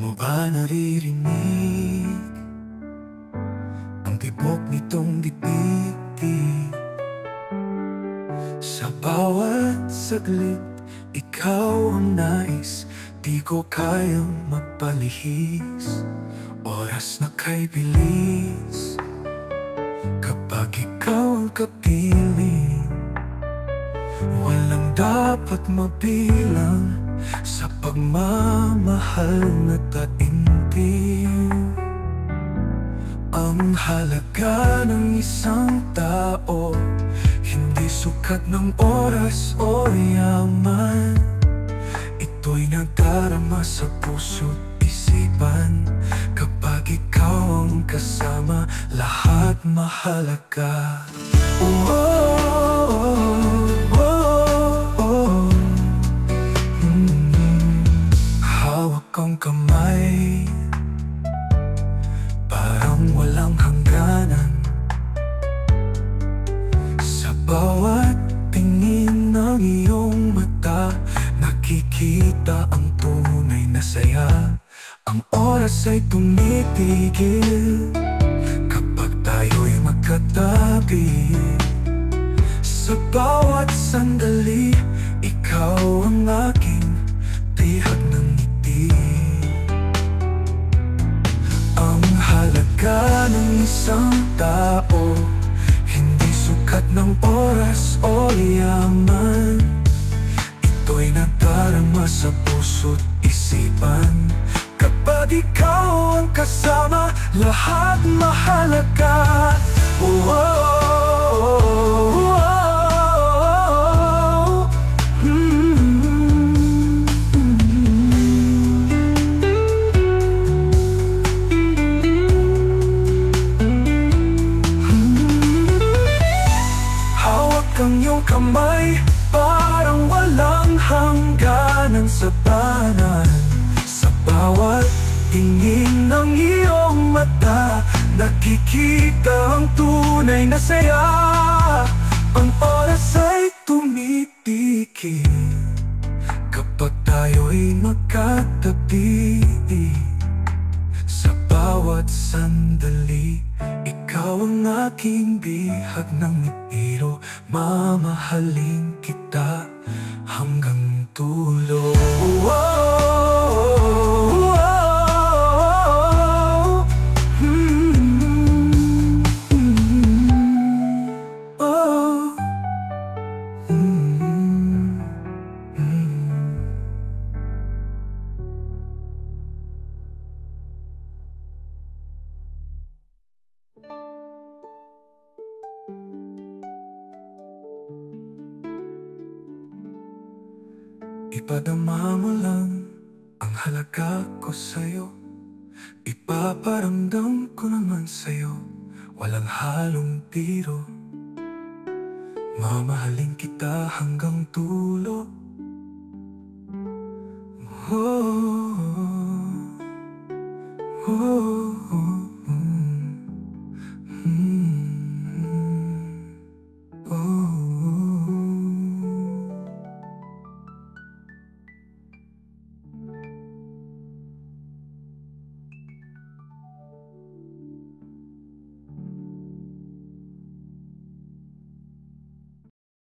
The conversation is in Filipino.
mo ba naririnig ang tibok nitong dibdib? Sa bawat saglit, ikaw ang nais, di ko kayang mapalihis. Oras na kay bilis, kapag ikaw ang kapiling. Walang dapat mabilang sa pagmamahal na taimtim. Ang halaga ng isang tao, hindi sukat ng oras o yaman. Ito'y nagdarama sa puso't isipan. Kapag ikaw ang kasama, lahat mahalaga. Oh, oh, oh, oh, oh. Hawak ang kamay, parang walang hangganan. Sa bawat tingin ng iyong mata, nakikita ang tunay na saya. Ang oras ay tumitigil kapag tayo'y magkatabi. Sa bawat sandali, ikaw ang aking tihag ng ngiti. Ang halaga ng isang tao, hindi sukat ng oras o yaman. Ito'y nadarama sa puso't isipan. Kapag ikaw ang kasama, lahat mahalaga. Oh, oh, oh, oh, oh. Hawak ang iyong kamay, parang walang hangganan sa tanan. Sa bawat tingin ng iyong mata, nakikita ang tunay na saya. Ang oras ay tumitigil kapag tayo'y magkatabi. Sa bawat sandali, ikaw ang aking bihag ng ngipiro. Mamahalin kita hanggang dulo. Oh, oh, oh, oh, ipadama mo lang ang halaga ko sa'yo. Ipaparamdam ko naman sa'yo, walang halong biro. Mamahalin kita hanggang dulo. Oh.